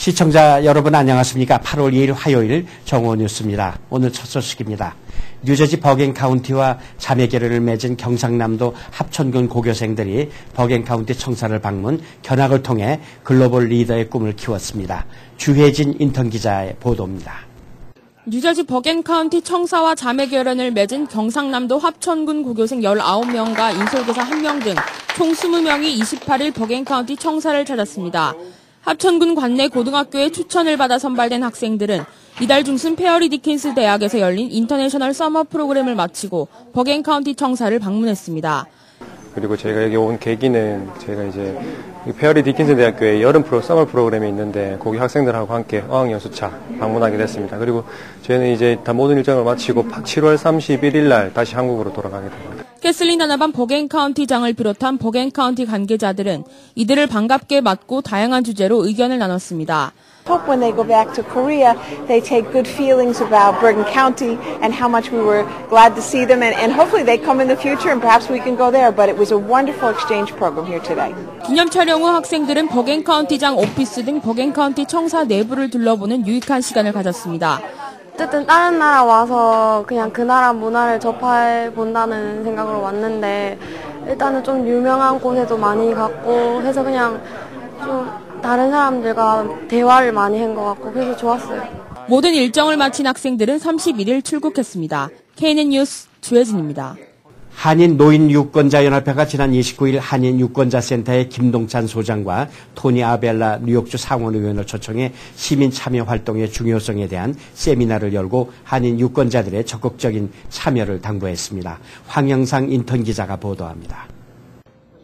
시청자 여러분 안녕하십니까? 8월 2일 화요일 정오 뉴스입니다. 오늘 첫 소식입니다. 뉴저지 버겐 카운티와 자매 결연을 맺은 경상남도 합천군 고교생들이 버겐 카운티 청사를 방문 견학을 통해 글로벌 리더의 꿈을 키웠습니다. 주혜진 인턴 기자의 보도입니다. 뉴저지 버겐 카운티 청사와 자매 결연을 맺은 경상남도 합천군 고교생 19명과 인솔교사 1명 등 총 20명이 28일 버겐 카운티 청사를 찾았습니다. 합천군 관내 고등학교의 추천을 받아 선발된 학생들은 이달 중순 페어리 디킨스 대학에서 열린 인터내셔널 서머 프로그램을 마치고 버겐 카운티 청사를 방문했습니다. 그리고 저희가 여기 온 계기는 저희가 이제 페어리 디킨스 대학교에 서머 프로그램이 있는데 거기 학생들하고 함께 어학연수차 방문하게 됐습니다. 그리고 저희는 이제 다 모든 일정을 마치고 7월 31일 날 다시 한국으로 돌아가게 됩니다. 캐슬린 다나반 버겐 카운티장을 비롯한 버겐 카운티 관계자들은 이들을 반갑게 맞고 다양한 주제로 의견을 나눴습니다. Hope when they go back to Korea, they take good feelings about Bergen County and how much we were glad to see them, and hopefully they come in the future and perhaps we can go there. But it was a wonderful exchange program here today. 기념 촬영 후 학생들은 버겐 카운티장 오피스 등 버겐 카운티 청사 내부를 둘러보는 유익한 시간을 가졌습니다. 어쨌든 다른 나라 와서 그냥 그 나라 문화를 접해본다는 생각으로 왔는데 일단은 좀 유명한 곳에도 많이 갔고 해서 그냥 좀 다른 사람들과 대화를 많이 한 것 같고 그래서 좋았어요. 모든 일정을 마친 학생들은 31일 출국했습니다. KNN 뉴스 주혜진입니다. 한인 노인 유권자 연합회가 지난 29일 한인 유권자 센터의 김동찬 소장과 토니 아벨라 뉴욕주 상원의원을 초청해 시민 참여 활동의 중요성에 대한 세미나를 열고 한인 유권자들의 적극적인 참여를 당부했습니다. 황영상 인턴 기자가 보도합니다.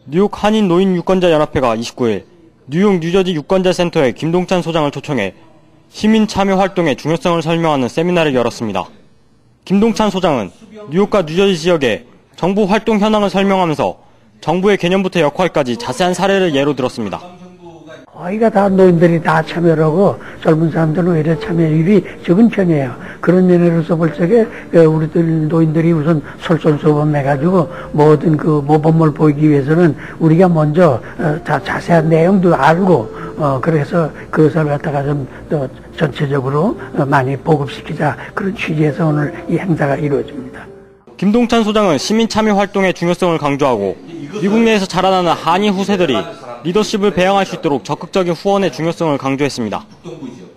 뉴욕 한인 노인 유권자 연합회가 29일 뉴욕 뉴저지 유권자 센터에 김동찬 소장을 초청해 시민 참여 활동의 중요성을 설명하는 세미나를 열었습니다. 김동찬 소장은 뉴욕과 뉴저지 지역의 정부 활동 현황을 설명하면서 정부의 개념부터 역할까지 자세한 사례를 예로 들었습니다. 거의가 다 노인들이 다 참여를 하고 젊은 사람들은 오히려 참여율이 적은 편이에요. 그런 면으로서 볼 적에 우리들 노인들이 우선 솔선수범해가지고 모든 그 모범을 보이기 위해서는 우리가 먼저 자세한 내용도 알고 그래서 그것을 갖다가 좀 더 전체적으로 많이 보급시키자 그런 취지에서 오늘 이 행사가 이루어집니다. 김동찬 소장은 시민 참여 활동의 중요성을 강조하고 미국 내에서 자라나는 한인 후세들이 리더십을 배양할 수 있도록 적극적인 후원의 중요성을 강조했습니다.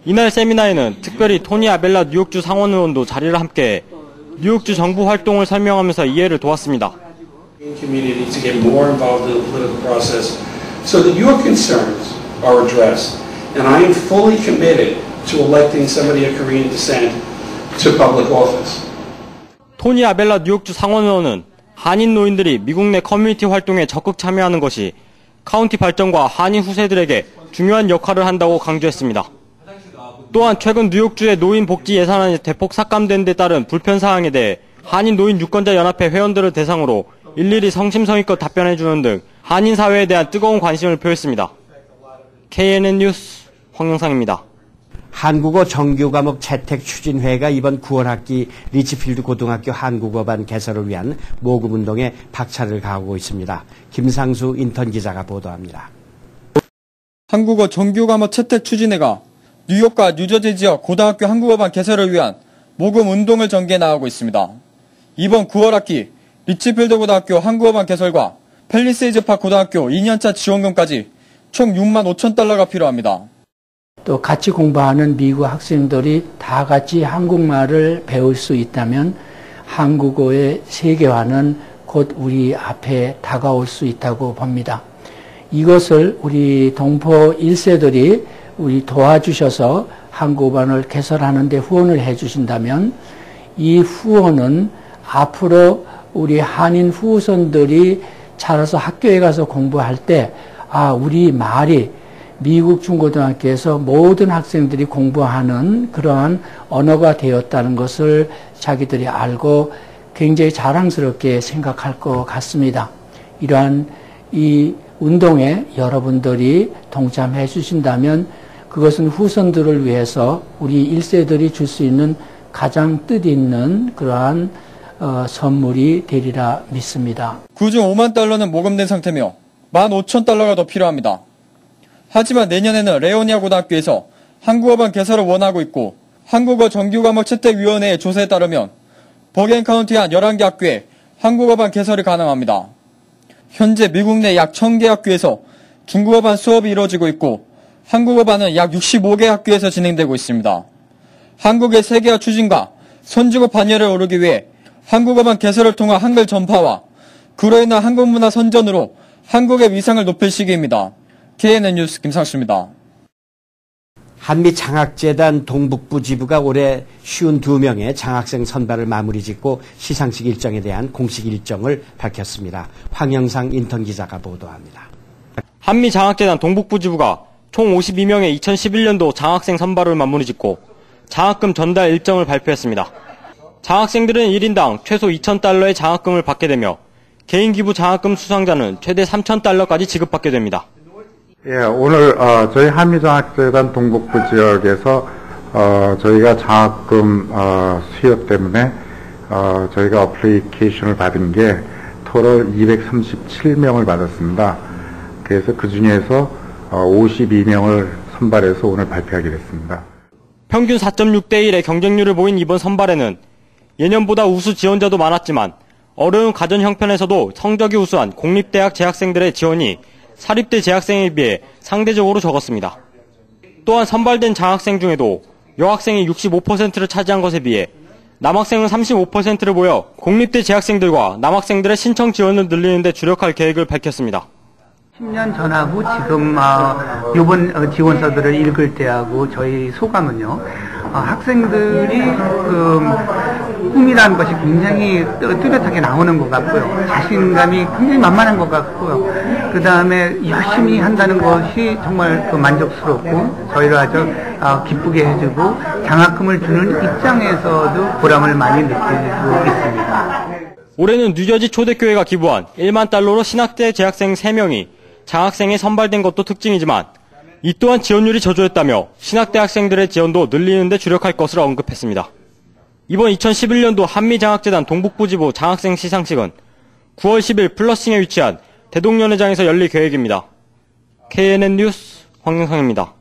이날 세미나에는 특별히 토니 아벨라 뉴욕주 상원의원도 자리를 함께해 뉴욕주 정부 활동을 설명하면서 이해를 도왔습니다. And I am fully committed to electing somebody of Korean descent to public office. 토니 아벨라 뉴욕주 상원의원은 한인 노인들이 미국 내 커뮤니티 활동에 적극 참여하는 것이 카운티 발전과 한인 후세들에게 중요한 역할을 한다고 강조했습니다. 또한 최근 뉴욕주의 노인 복지 예산안이 대폭 삭감된 데 따른 불편 사항에 대해 한인 노인 유권자 연합회 회원들을 대상으로 일일이 성심성의껏 답변해주는 등 한인 사회에 대한 뜨거운 관심을 표했습니다. KNN 뉴스 황영상입니다. 한국어 정규 과목 채택 추진회가 이번 9월 학기 리치필드 고등학교 한국어반 개설을 위한 모금운동에 박차를 가하고 있습니다. 김상수 인턴 기자가 보도합니다. 한국어 정규 과목 채택 추진회가 뉴욕과 뉴저지 지역 고등학교 한국어반 개설을 위한 모금운동을 전개해 나가고 있습니다. 이번 9월 학기 리치필드 고등학교 한국어반 개설과 팰리세이즈 팍 고등학교 2년차 지원금까지 총 6만 5천 달러가 필요합니다. 또 같이 공부하는 미국 학생들이 다 같이 한국말을 배울 수 있다면 한국어의 세계화는 곧 우리 앞에 다가올 수 있다고 봅니다. 이것을 우리 동포 1세들이 우리 도와주셔서 한국어반을 개설하는 데 후원을 해주신다면 이 후원은 앞으로 우리 한인 후손들이 자라서 학교에 가서 공부할 때 우리 말이 미국 중고등학교에서 모든 학생들이 공부하는 그러한 언어가 되었다는 것을 자기들이 알고 굉장히 자랑스럽게 생각할 것 같습니다. 이러한 이 운동에 여러분들이 동참해 주신다면 그것은 후손들을 위해서 우리 1세들이 줄 수 있는 가장 뜻있는 그러한 선물이 되리라 믿습니다. 그중 5만 달러는 모금된 상태며 15,000달러가 더 필요합니다. 하지만 내년에는 레오니아 고등학교에서 한국어반 개설을 원하고 있고 한국어 정규과목 채택위원회의 조사에 따르면 버겐 카운티 한 11개 학교에 한국어반 개설이 가능합니다. 현재 미국 내 약 1000개 학교에서 중국어반 수업이 이루어지고 있고 한국어반은 약 65개 학교에서 진행되고 있습니다. 한국의 세계화 추진과 선진국 반열에 오르기 위해 한국어반 개설을 통한 한글 전파와 그로 인한 한국 문화 선전으로 한국의 위상을 높일 시기입니다. KNN 뉴스 김상수입니다. 한미장학재단 동북부 지부가 올해 52명의 장학생 선발을 마무리 짓고 시상식 일정에 대한 공식 일정을 밝혔습니다. 황영상 인턴 기자가 보도합니다. 한미장학재단 동북부 지부가 총 52명의 2011년도 장학생 선발을 마무리 짓고 장학금 전달 일정을 발표했습니다. 장학생들은 1인당 최소 2,000달러의 장학금을 받게 되며 개인 기부 장학금 수상자는 최대 3,000달러까지 지급받게 됩니다. 예, 오늘 저희 한미장학재단 동북부 지역에서 저희가 장학금 수요 때문에 저희가 어플리케이션을 받은 게 토럴 237명을 받았습니다. 그래서 그 중에서 52명을 선발해서 오늘 발표하게 됐습니다. 평균 4.6대 1의 경쟁률을 보인 이번 선발에는 예년보다 우수 지원자도 많았지만 어려운 가전 형편에서도 성적이 우수한 공립대학 재학생들의 지원이 사립대 재학생에 비해 상대적으로 적었습니다. 또한 선발된 장학생 중에도 여학생이 65%를 차지한 것에 비해 남학생은 35%를 보여 공립대 재학생들과 남학생들의 신청 지원을 늘리는 데 주력할 계획을 밝혔습니다. 10년 전하고 지금 이번 지원서들을 읽을 때하고 저희 소감은요. 학생들이 꿈이라는 것이 굉장히 뚜렷하게 나오는 것 같고요. 자신감이 굉장히 만만한 것 같고요. 그 다음에 열심히 한다는 것이 정말 만족스럽고 저희를 아주 기쁘게 해주고 장학금을 주는 입장에서도 보람을 많이 느끼고 있습니다. 올해는 뉴저지 초대교회가 기부한 1만 달러로 신학대 재학생 3명이 장학생에 선발된 것도 특징이지만 이 또한 지원율이 저조했다며 신학대 학생들의 지원도 늘리는 데 주력할 것을 언급했습니다. 이번 2011년도 한미장학재단 동북부지부 장학생 시상식은 9월 10일 플러싱에 위치한 대동연회장에서 열릴 계획입니다. KNN 뉴스 황영상입니다.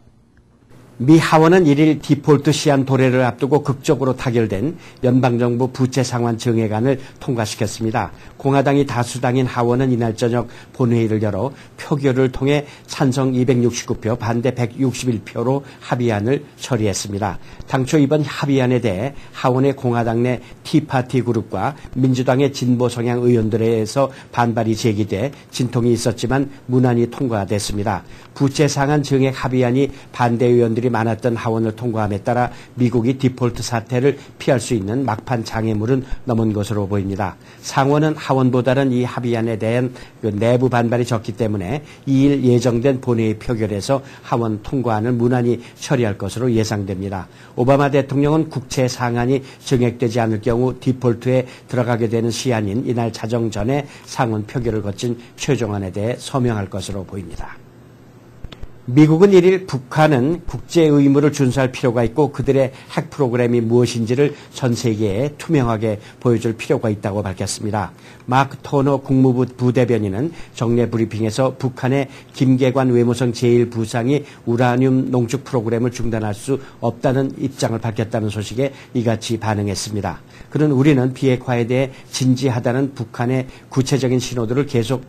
미 하원은 1일 디폴트 시한 도래를 앞두고 극적으로 타결된 연방정부 부채 상환 증액안을 통과시켰습니다. 공화당이 다수당인 하원은 이날 저녁 본회의를 열어 표결을 통해 찬성 269표, 반대 161표로 합의안을 처리했습니다. 당초 이번 합의안에 대해 하원의 공화당 내 티파티 그룹과 민주당의 진보 성향 의원들에서 반발이 제기돼 진통이 있었지만 무난히 통과됐습니다. 부채 상환 증액 합의안이 반대 의원들이 많았던 하원을 통과함에 따라 미국이 디폴트 사태를 피할 수 있는 막판 장애물은 넘은 것으로 보입니다. 상원은 하원보다는 이 합의안에 대한 내부 반발이 적기 때문에 2일 예정된 본회의 표결에서 하원 통과안을 무난히 처리할 것으로 예상됩니다. 오바마 대통령은 국채 상한이 증액되지 않을 경우 디폴트에 들어가게 되는 시한인 이날 자정 전에 상원 표결을 거친 최종안에 대해 서명할 것으로 보입니다. 미국은 1일 북한은 국제 의무를 준수할 필요가 있고 그들의 핵 프로그램이 무엇인지를 전 세계에 투명하게 보여줄 필요가 있다고 밝혔습니다. 마크 토너 국무부 부대변인은 정례 브리핑에서 북한의 김계관 외무성 제1부상이 우라늄 농축 프로그램을 중단할 수 없다는 입장을 밝혔다는 소식에 이같이 반응했습니다. 그는 우리는 비핵화에 대해 진지하다는 북한의 구체적인 신호들을 계속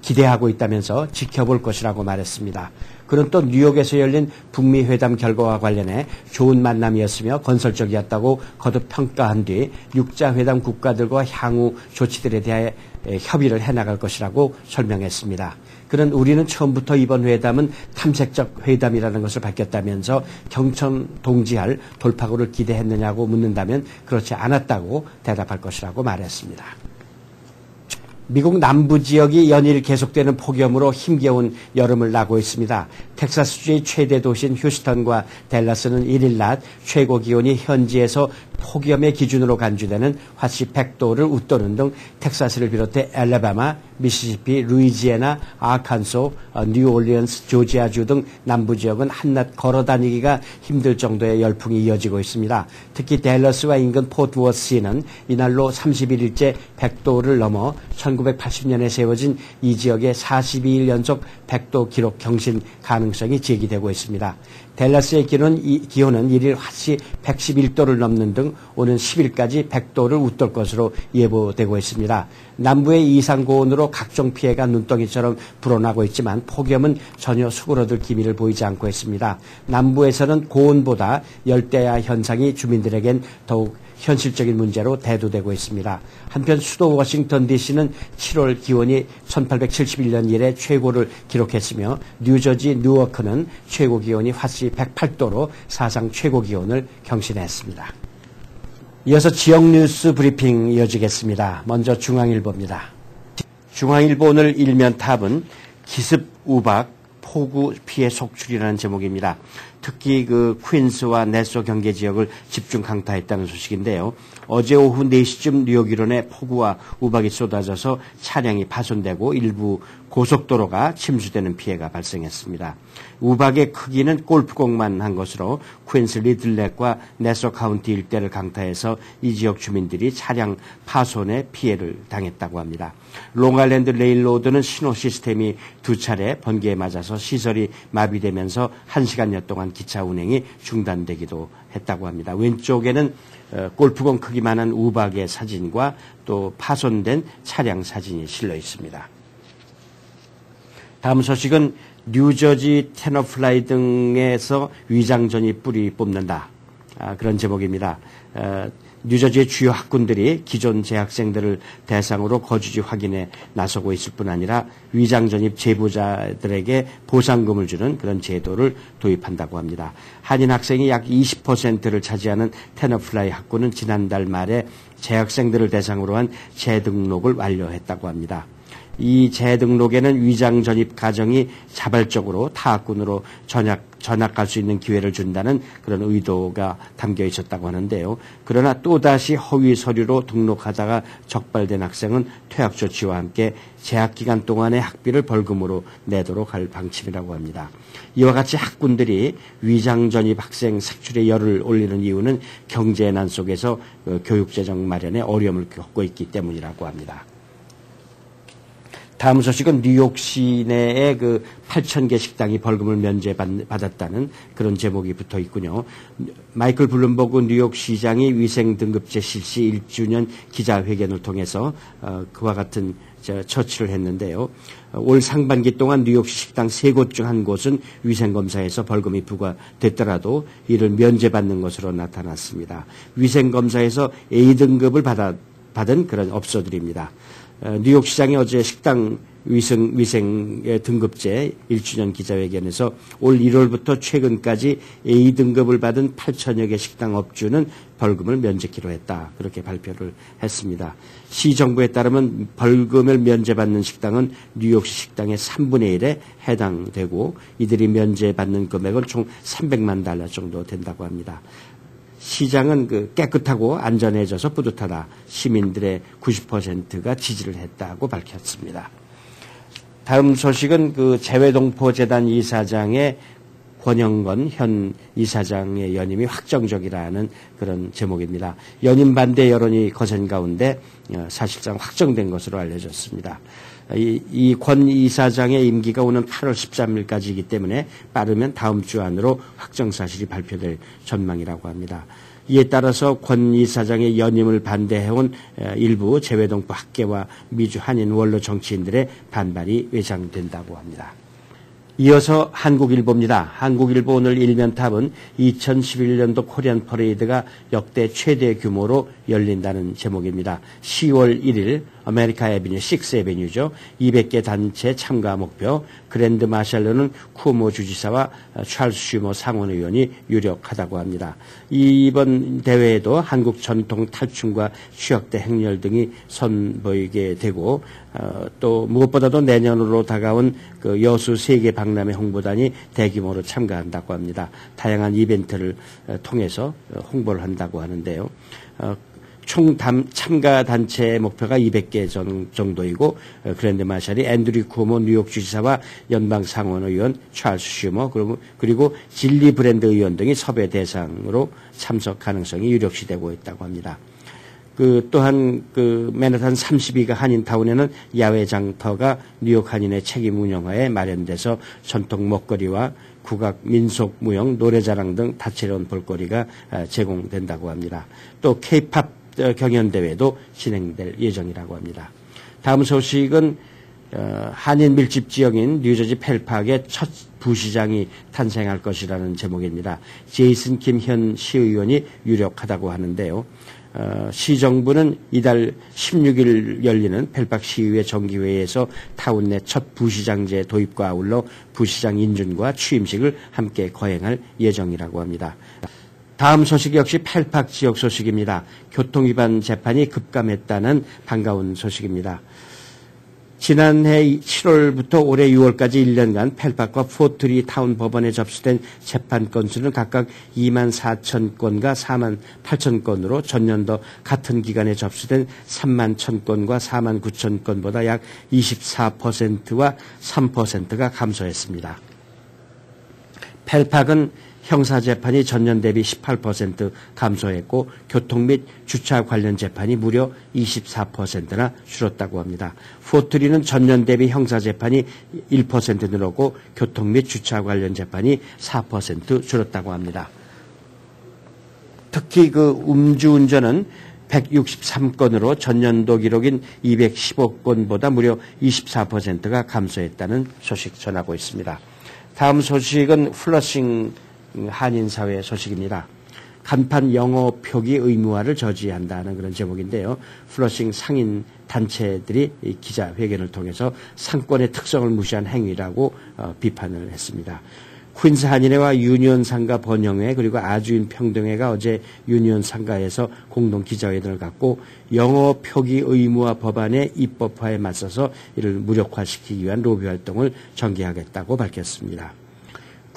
기대하고 있다면서 지켜볼 것이라고 말했습니다. 그는 또 뉴욕에서 열린 북미 회담 결과와 관련해 좋은 만남이었으며 건설적이었다고 거듭 평가한 뒤 6자 회담 국가들과 향후 조치들에 대해 협의를 해나갈 것이라고 설명했습니다. 그는 우리는 처음부터 이번 회담은 탐색적 회담이라는 것을 밝혔다면서 경청 동지할 돌파구를 기대했느냐고 묻는다면 그렇지 않았다고 대답할 것이라고 말했습니다. 미국 남부 지역이 연일 계속되는 폭염으로 힘겨운 여름을 나고 있습니다. 텍사스주의 최대 도시인 휴스턴과 댈러스는 1일 낮 최고 기온이 현지에서 폭염의 기준으로 간주되는 화씨 100도를 웃도는 등 텍사스를 비롯해 알래바마, 미시시피, 루이지애나, 아칸소, 뉴올리언스, 조지아주 등 남부 지역은 한낮 걸어다니기가 힘들 정도의 열풍이 이어지고 있습니다. 특히 댈러스와 인근 포트워스시는 이날로 31일째 100도를 넘어 1980년에 세워진 이 지역의 42일 연속 100도 기록 경신 가능성이 제기되고 있습니다. 댈러스의 기온은 1일 핫시 111도를 넘는 등 오는 10일까지 100도를 웃돌 것으로 예보되고 있습니다. 남부의 이상 고온으로 각종 피해가 눈덩이처럼 불어나고 있지만 폭염은 전혀 수그러들 기미를 보이지 않고 있습니다. 남부에서는 고온보다 열대야 현상이 주민들에겐 더욱 현실적인 문제로 대두되고 있습니다. 한편 수도 워싱턴 DC는 7월 기온이 1871년 이래 최고를 기록했으며 뉴저지 뉴워크는 최고 기온이 핫시 108도로 사상 최고 기온을 경신했습니다. 이어서 지역 뉴스 브리핑 이어지겠습니다. 먼저 중앙일보입니다. 중앙일보 오늘 일면 탑은 기습 우박 폭우 피해 속출이라는 제목입니다. 특히 그 퀸스와 네소 경계 지역을 집중 강타했다는 소식인데요. 어제 오후 4시쯤 뉴욕 일원에 폭우와 우박이 쏟아져서 차량이 파손되고 일부 고속도로가 침수되는 피해가 발생했습니다. 우박의 크기는 골프공만 한 것으로 퀸스 리들렉과 네소 카운티 일대를 강타해서 이 지역 주민들이 차량 파손에 피해를 당했다고 합니다. 롱아일랜드 레일로드는 신호 시스템이 2차례 번개에 맞아서 시설이 마비되면서 1시간여 동안 기차 운행이 중단되기도 했다고 합니다. 왼쪽에는 골프공 크기만한 우박의 사진과 또 파손된 차량 사진이 실려 있습니다. 다음 소식은 뉴저지 테너플라이 등에서 위장전이 뿌리 뽑는다. 그런 제목입니다. 뉴저지의 주요 학군들이 기존 재학생들을 대상으로 거주지 확인에 나서고 있을 뿐 아니라 위장전입 제보자들에게 보상금을 주는 그런 제도를 도입한다고 합니다. 한인 학생이 약 20%를 차지하는 테너플라이 학군은 지난달 말에 재학생들을 대상으로 한 재등록을 완료했다고 합니다. 이 재등록에는 위장 전입 가정이 자발적으로 타 학군으로 전학할 수 있는 기회를 준다는 그런 의도가 담겨 있었다고 하는데요. 그러나 또다시 허위 서류로 등록하다가 적발된 학생은 퇴학 조치와 함께 재학 기간 동안의 학비를 벌금으로 내도록 할 방침이라고 합니다. 이와 같이 학군들이 위장 전입 학생 색출에 열을 올리는 이유는 경제난 속에서 교육재정 마련에 어려움을 겪고 있기 때문이라고 합니다. 다음 소식은 뉴욕 시내에 그 8,000개 식당이 벌금을 면제받았다는 그런 제목이 붙어 있군요. 마이클 블룸버그 뉴욕 시장이 위생등급제 실시 1주년 기자회견을 통해서 그와 같은 처치를 했는데요. 올 상반기 동안 뉴욕시 식당 3곳 중 한 곳은 위생검사에서 벌금이 부과됐더라도 이를 면제받는 것으로 나타났습니다. 위생검사에서 A등급을 받은 그런 업소들입니다. 뉴욕시장이 어제 식당 위생 등급제 1주년 기자회견에서 올 1월부터 최근까지 A등급을 받은 8,000여 개 식당 업주는 벌금을 면제키로 했다. 그렇게 발표를 했습니다. 시정부에 따르면 벌금을 면제받는 식당은 뉴욕시 식당의 3분의 1에 해당되고 이들이 면제받는 금액은 총 $300만 정도 된다고 합니다. 시장은 깨끗하고 안전해져서 뿌듯하다. 시민들의 90%가 지지를 했다고 밝혔습니다. 다음 소식은 재외동포재단 이사장의 권영건 현 이사장의 연임이 확정적이라는 그런 제목입니다. 연임 반대 여론이 거센 가운데 사실상 확정된 것으로 알려졌습니다. 이 권 이사장의 임기가 오는 8월 13일까지이기 때문에 빠르면 다음 주 안으로 확정 사실이 발표될 전망이라고 합니다. 이에 따라서 권 이사장의 연임을 반대해온 일부 재외동포 학계와 미주 한인 원로 정치인들의 반발이 예상된다고 합니다. 이어서 한국일보입니다. 한국일보 오늘 일면탑은 2011년도 코리안 퍼레이드가 역대 최대 규모로 열린다는 제목입니다. 10월 1일 아메리카 애비뉴, 6애비뉴죠. 200개 단체 참가 목표, 그랜드 마샬로는 쿠오모 주지사와 찰스 슈머 상원의원이 유력하다고 합니다. 이번 대회에도 한국 전통 탈춤과 추억대 행렬 등이 선보이게 되고 또 무엇보다도 내년으로 다가온 여수 세계 박람회 홍보단이 대규모로 참가한다고 합니다. 다양한 이벤트를 통해서 홍보를 한다고 하는데요. 총 참가 단체 목표가 200개 정도이고 그랜드 마샬이 앤드류 쿠오모 뉴욕 주지사와 연방 상원의원 찰스 슈머 그리고 진리 브랜드 의원 등이 섭외 대상으로 참석 가능성이 유력시되고 있다고 합니다. 또한 맨하탄 32가 한인타운에는 야외 장터가 뉴욕 한인의 책임 운영하에 마련돼서 전통 먹거리와 국악, 민속, 무용, 노래자랑 등 다채로운 볼거리가 제공된다고 합니다. 또 K-팝 경연대회도 진행될 예정이라고 합니다. 다음 소식은 한인 밀집 지역인 뉴저지 펠팍의 첫 부시장이 탄생할 것이라는 제목입니다. 제이슨 김 현 시의원이 유력하다고 하는데요. 시정부는 이달 16일 열리는 펠팍 시의회 정기회의에서 타운 내 첫 부시장제 도입과 아울러 부시장 인준과 취임식을 함께 거행할 예정이라고 합니다. 다음 소식 역시 펠팍 지역 소식입니다. 교통위반 재판이 급감했다는 반가운 소식입니다. 지난해 7월부터 올해 6월까지 1년간 펠팍과 포트리 타운 법원에 접수된 재판 건수는 각각 2만 4천 건과 4만 8천 건으로 전년도 같은 기간에 접수된 3만 1천 건과 4만 9천 건보다 약 24%와 3%가 감소했습니다. 펠팍은 형사재판이 전년 대비 18% 감소했고 교통 및 주차 관련 재판이 무려 24%나 줄었다고 합니다. 포트리는 전년 대비 형사재판이 1% 늘었고 교통 및 주차 관련 재판이 4% 줄었다고 합니다. 특히 그 음주운전은 163건으로 전년도 기록인 215건보다 무려 24%가 감소했다는 소식 전하고 있습니다. 다음 소식은 플러싱 한인사회 소식입니다. 간판 영어 표기 의무화를 저지한다는 그런 제목인데요. 플러싱 상인 단체들이 기자회견을 통해서 상권의 특성을 무시한 행위라고 비판을 했습니다. 퀸스 한인회와 유니온 상가 번영회 그리고 아주인 평등회가 어제 유니온 상가에서 공동 기자회견을 갖고 영어 표기 의무화 법안의 입법화에 맞서서 이를 무력화시키기 위한 로비 활동을 전개하겠다고 밝혔습니다.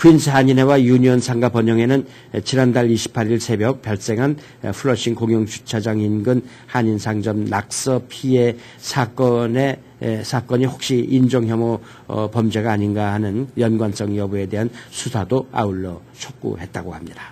퀸스 한인회와 유니온 상가 번영회는 지난달 28일 새벽 발생한 플러싱 공영주차장 인근 한인 상점 낙서 피해 사건이 혹시 인종혐오 범죄가 아닌가 하는 연관성 여부에 대한 수사도 아울러 촉구했다고 합니다.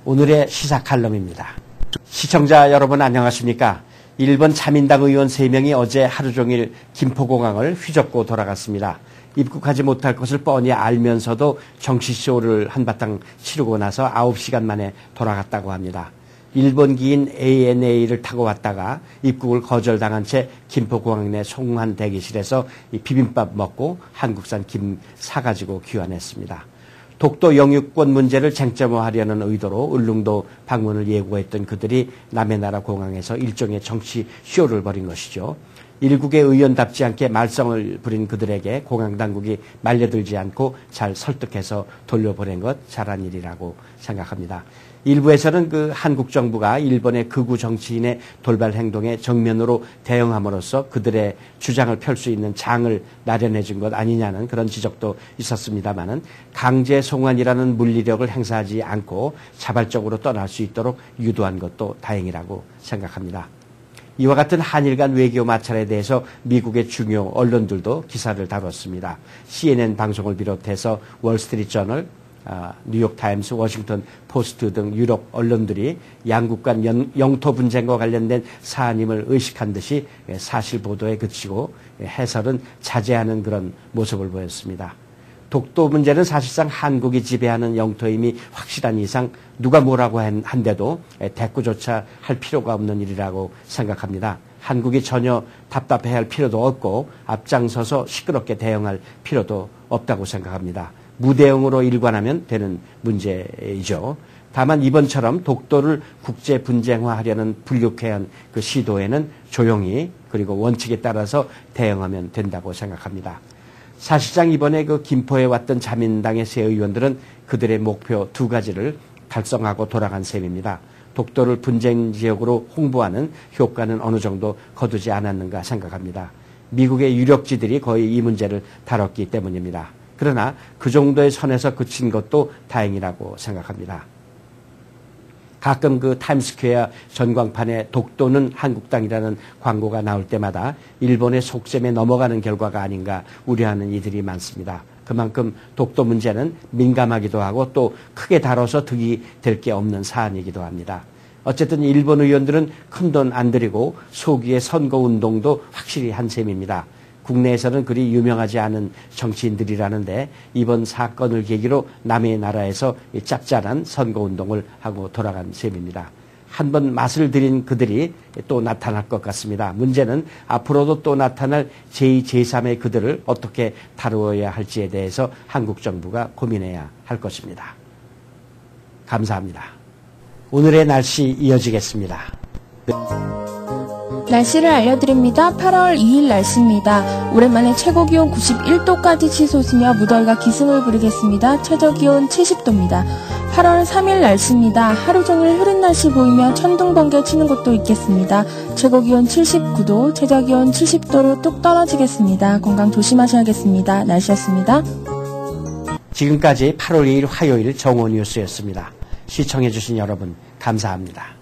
오늘의 시사 칼럼입니다. 시청자 여러분 안녕하십니까? 일본 자민당 의원 3명이 어제 하루 종일 김포공항을 휘젓고 돌아갔습니다. 입국하지 못할 것을 뻔히 알면서도 정치쇼를 한바탕 치르고 나서 9시간 만에 돌아갔다고 합니다. 일본기인 ANA를 타고 왔다가 입국을 거절당한 채 김포공항 내 송환 대기실에서 비빔밥 먹고 한국산 김 사가지고 귀환했습니다. 독도 영유권 문제를 쟁점화하려는 의도로 울릉도 방문을 예고했던 그들이 남의 나라 공항에서 일종의 정치쇼를 벌인 것이죠. 일국의 의원답지 않게 말썽을 부린 그들에게 공항당국이 말려들지 않고 잘 설득해서 돌려보낸 것 잘한 일이라고 생각합니다. 일부에서는 그 한국 정부가 일본의 극우 정치인의 돌발 행동에 정면으로 대응함으로써 그들의 주장을 펼 수 있는 장을 마련해 준 것 아니냐는 그런 지적도 있었습니다마는 강제 송환이라는 물리력을 행사하지 않고 자발적으로 떠날 수 있도록 유도한 것도 다행이라고 생각합니다. 이와 같은 한일 간 외교 마찰에 대해서 미국의 중요 언론들도 기사를 다뤘습니다. CNN 방송을 비롯해서 월스트리트저널, 뉴욕타임스, 워싱턴 포스트 등 유럽 언론들이 양국 간 영토 분쟁과 관련된 사안임을 의식한 듯이 사실 보도에 그치고 해설은 자제하는 그런 모습을 보였습니다. 독도 문제는 사실상 한국이 지배하는 영토임이 확실한 이상 누가 뭐라고 한데도 대꾸조차 할 필요가 없는 일이라고 생각합니다. 한국이 전혀 답답해할 필요도 없고 앞장서서 시끄럽게 대응할 필요도 없다고 생각합니다. 무대응으로 일관하면 되는 문제이죠. 다만 이번처럼 독도를 국제 분쟁화하려는 불육해한 그 시도에는 조용히 그리고 원칙에 따라서 대응하면 된다고 생각합니다. 사실상 이번에 그 김포에 왔던 자민당의 새 의원들은 그들의 목표 2가지를 달성하고 돌아간 셈입니다. 독도를 분쟁 지역으로 홍보하는 효과는 어느 정도 거두지 않았는가 생각합니다. 미국의 유력지들이 거의 이 문제를 다뤘기 때문입니다. 그러나 그 정도의 선에서 그친 것도 다행이라고 생각합니다. 가끔 그 타임스퀘어 전광판에 독도는 한국 땅이라는 광고가 나올 때마다 일본의 속셈에 넘어가는 결과가 아닌가 우려하는 이들이 많습니다. 그만큼 독도 문제는 민감하기도 하고 또 크게 다뤄서 득이 될 게 없는 사안이기도 합니다. 어쨌든 일본 의원들은 큰돈 안 들이고 소기의 선거운동도 확실히 한 셈입니다. 국내에서는 그리 유명하지 않은 정치인들이라는데 이번 사건을 계기로 남의 나라에서 짭짤한 선거운동을 하고 돌아간 셈입니다. 한번 맛을 들인 그들이 또 나타날 것 같습니다. 문제는 앞으로도 또 나타날 제2, 제3의 그들을 어떻게 다루어야 할지에 대해서 한국 정부가 고민해야 할 것입니다. 감사합니다. 오늘의 날씨 이어지겠습니다. 날씨를 알려드립니다. 8월 2일 날씨입니다. 오랜만에 최고기온 91도까지 치솟으며 무더위가 기승을 부리겠습니다. 최저기온 70도입니다. 8월 3일 날씨입니다. 하루 종일 흐린 날씨 보이며 천둥 번개 치는 곳도 있겠습니다. 최고기온 79도, 최저기온 70도로 뚝 떨어지겠습니다. 건강 조심하셔야겠습니다. 날씨였습니다. 지금까지 8월 2일 화요일 정오뉴스였습니다. 시청해주신 여러분 감사합니다.